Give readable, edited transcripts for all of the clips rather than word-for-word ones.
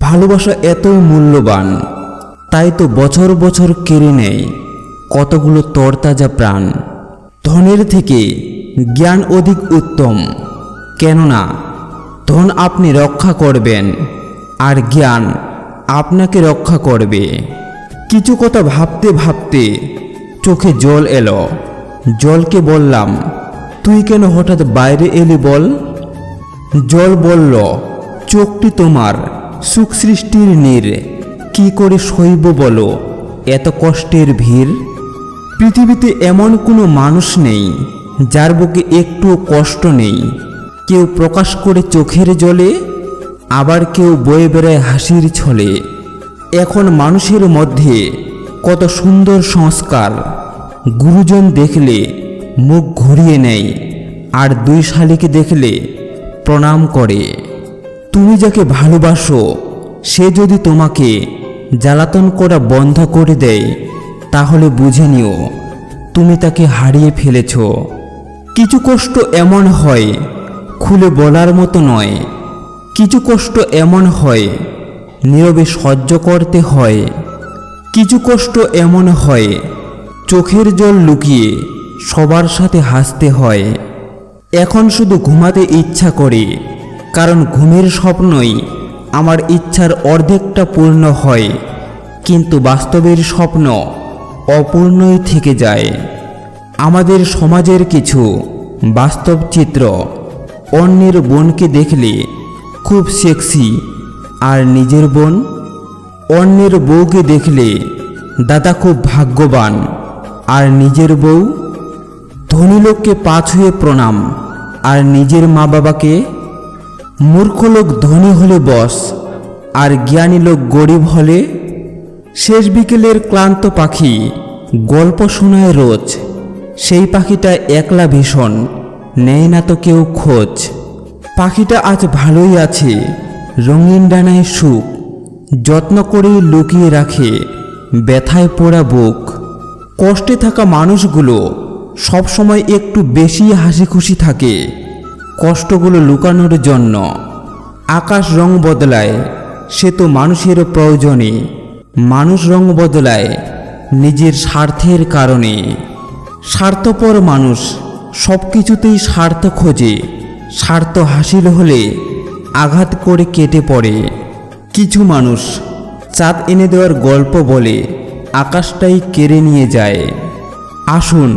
ভালোবাসা এতই মূল্যবান, তাই তো বছর বছর কেড়ে নেয় কতগুলো তরতাজা প্রাণ। ধনের থেকে জ্ঞান অধিক উত্তম, কেননা ধন আপনি রক্ষা করবেন আর জ্ঞান আপনাকে রক্ষা করবে। কিছু কথা ভাবতে ভাবতে চোখে জল এলো। জলকে বললাম, তুই কেন হঠাৎ বাইরে এলি বল? জল বলল, চোখটি তোমার সুখ সৃষ্টির নীর, কি করে সইব বলো এত কষ্টের ভিড়? পৃথিবীতে এমন কোনো মানুষ নেই যার বুকে একটু কষ্ট নেই। কেউ প্রকাশ করে চোখের জলে, আবার কেউ বয়ে বেড়ায় হাসির ছলে। এখন মানুষের মধ্যে কত সুন্দর সংস্কার, গুরুজন দেখলে মুখ ঘুরিয়ে নেয় আর দুই শালিকে দেখলে প্রণাম করে। তুমি যাকে ভালোবাসো সে যদি তোমাকে জ্বালাতন করা বন্ধ করে দেয়, তাহলে বুঝে নিও তুমি তাকে হারিয়ে ফেলেছ। কিছু কষ্ট এমন হয় খুলে বলার মতো নয়, কিছু কষ্ট এমন হয় নীরবে সহ্য করতে হয়, কিছু কষ্ট এমন হয় চোখের জল লুকিয়ে সবার সাথে হাসতে হয়। এখন শুধু ঘুমাতে ইচ্ছা করে, কারণ ঘুমের স্বপ্নই আমার ইচ্ছার অর্ধেকটা পূর্ণ হয়, কিন্তু বাস্তবের স্বপ্ন অপূর্ণই থেকে যায়। আমাদের সমাজের কিছু বাস্তব চিত্র, অন্যের বোনকে দেখলে খুব সেক্সি, আর নিজের বোন। অন্যের বউকে দেখলে দাদা খুব ভাগ্যবান, আর নিজের বউ। ধনী লোককে পা ছুঁয়ে প্রণাম, আর নিজের মা বাবাকে। মূর্খ লোক ধনী হলে বস, আর জ্ঞানী লোক গরিব হলে। শেষ বিকেলের ক্লান্ত পাখি গল্প শোনায় রোজ, সেই পাখিটা একলা ভীষণ, নেয় না তো কেউ খোঁজ। পাখিটা আজ ভালোই আছে, রঙিন ডানায় সুখ, যত্ন করেই লুকিয়ে রাখে ব্যথায় পোড়া বুক। কষ্টে থাকা মানুষগুলো সবসময় একটু বেশি হাসি খুশি থাকে কষ্টগুলো লুকানোর জন্য। আকাশ রং বদলায় সে তো মানুষের প্রয়োজনে, মানুষ রং বদলায় নিজের স্বার্থের কারণে। স্বার্থপর মানুষ সব কিছুতেই স্বার্থ খোঁজে, স্বার্থ হাসিল হলে আঘাত করে কেটে পড়ে। কিছু মানুষ চাঁদ এনে দেওয়ার গল্প বলে আকাশটাই কেড়ে নিয়ে যায়। আসুন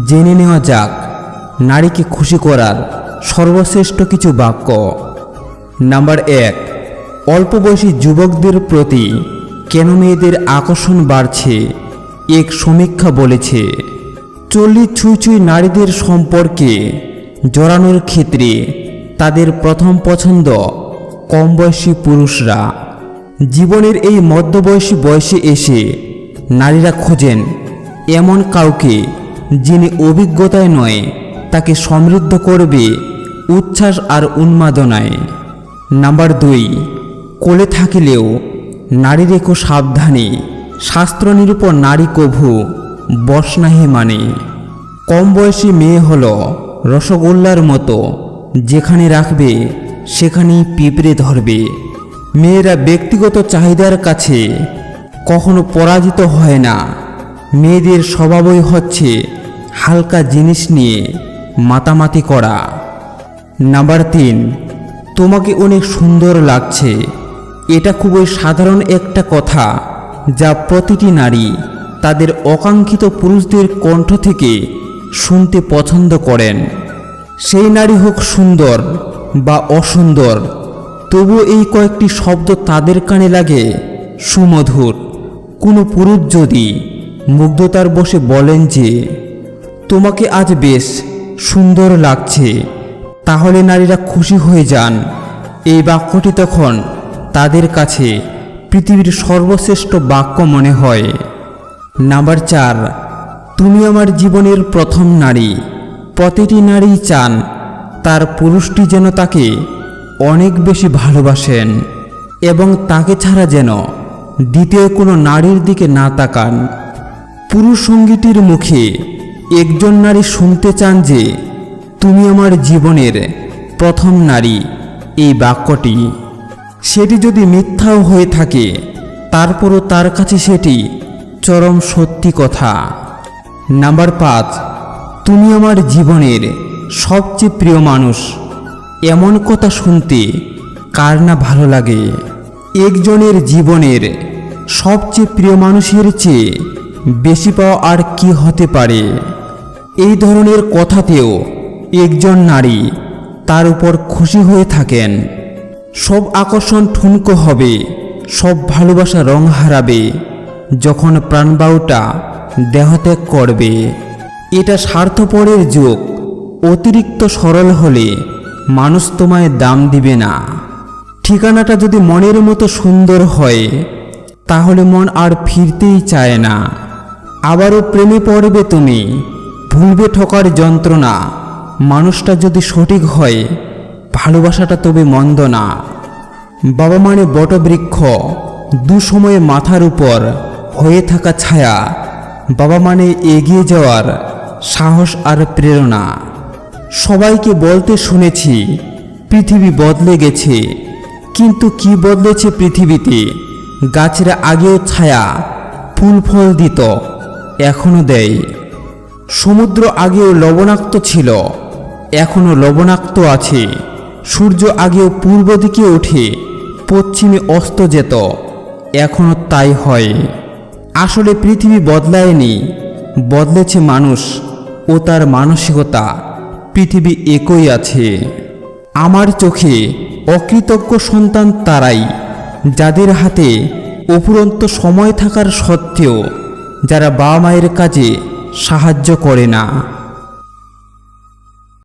জেনে নেওয়া যাক নারীকে খুশি করার সর্বশ্রেষ্ঠ কিছু বাক্য। নাম্বার 1, অল্প বয়সী যুবকদের প্রতি কেন মেয়েদের আকর্ষণ বাড়ছে? এক সমীক্ষা বলেছে 40 ছুঁই ছুঁই নারীদের সম্পর্কে জড়ানোর ক্ষেত্রে তাদের প্রথম পছন্দ কম বয়সী পুরুষরা। জীবনের এই মধ্যবয়সী বয়সে এসে নারীরা খোঁজেন এমন কাউকে যিনি অভিজ্ঞতায় নয় তাকে সমৃদ্ধ করবে উচ্ছ্বাস আর উন্মাদনায়। নাম্বার 2, কোলে থাকিলেও নারী রেখো সাবধানে, শাস্ত্র নিরূপণ নারী কভু বশ নাহি মানে। কম বয়সী মেয়ে হলো রসগোল্লার মতো, যেখানে রাখবে সেখানেই পিঁপড়ে ধরবে। মেয়েরা ব্যক্তিগত চাহিদার কাছে কখনো পরাজিত হয় না। মেয়েদের স্বভাবই হচ্ছে হালকা জিনিস নিয়ে মাতামাতি করা। নাম্বার 3, তোমাকে অনেক সুন্দর লাগছে। এটা খুবই সাধারণ একটা কথা যা প্রতিটি নারী তাদের অকাঙ্ক্ষিত পুরুষদের কণ্ঠ থেকে শুনতে পছন্দ করেন। সেই নারী হোক সুন্দর বা অসুন্দর, তবু এই কয়েকটি শব্দ তাদের কানে লাগে সুমধুর। কোনো পুরুষ যদি মুগ্ধতার বশে বলেন যে তোমাকে আজ বেশ সুন্দর লাগছে, তাহলে নারীরা খুশি হয়ে যান। এই বাক্যটি তখন তাদের কাছে পৃথিবীর সর্বশ্রেষ্ঠ বাক্য মনে হয়। নাম্বার 4, তুমি আমার জীবনের প্রথম নারী। প্রতিটি নারী চান তার পুরুষটি যেন তাকে অনেক বেশি ভালোবাসেন এবং তাকে ছাড়া যেন দ্বিতীয় কোনো নারীর দিকে না তাকান। পুরুষ সঙ্গীটির মুখে একজন নারী শুনতে চান যে তুমি আমার জীবনের প্রথম নারী। এই বাক্যটি সেটি যদি মিথ্যাও হয়ে থাকে তারপরও তার কাছে সেটি চরম সত্যি কথা। নাম্বার 5, তুমি আমার জীবনের সবচেয়ে প্রিয় মানুষ। এমন কথা শুনতে কার না ভালো লাগে। একজনের জীবনের সবচেয়ে প্রিয় মানুষের চেয়ে বেশি পাওয়া আর কি হতে পারে। এই ধরনের কথাতেও একজন নারী তার উপর খুশি হয়ে থাকেন। সব আকর্ষণ ঠুনকো হবে, সব ভালোবাসা রং হারাবে যখন প্রাণবায়ুটা দেহত্যাগ করবে। এটা স্বার্থপরের যুগ। অতিরিক্ত সরল হলে মানুষ তোমায় দাম দিবে না। ঠিকানাটা যদি মনের মতো সুন্দর হয় তাহলে মন আর ফিরতেই চায় না। আবারও প্রেমে পড়বে তুমি, ভুলবে ঠকার যন্ত্রণা। মানুষটা যদি সঠিক হয় ভালোবাসাটা তবে মন্দ না। বাবা মানে বটবৃক্ষ, দুসময়ে মাথার উপর হয়ে থাকা ছায়া। বাবা মানে এগিয়ে যাওয়ার সাহস আর প্রেরণা। সবাইকে বলতে শুনেছি পৃথিবী বদলে গেছে, কিন্তু কি বদলেছে পৃথিবীতে? গাছেরা আগেও ছায়া ফুল ফল দিত, এখনো দেয়। সমুদ্র আগেও লবণাক্ত ছিল, এখনো লবণাক্ত আছে। সূর্য আগেও পূর্ব দিকে ওঠে, পশ্চিমে অস্ত যেত, এখনো তাই হয়। আসলে পৃথিবী বদলায়নি, বদলেছে মানুষ ও তার মানসিকতা। পৃথিবী একই আছে। আমার চোখে অকৃতজ্ঞ সন্তান তারাই যাদের হাতে অফুরন্ত সময় থাকার সত্ত্বেও যারা বাবা মায়ের কাজে সাহায্য করে না।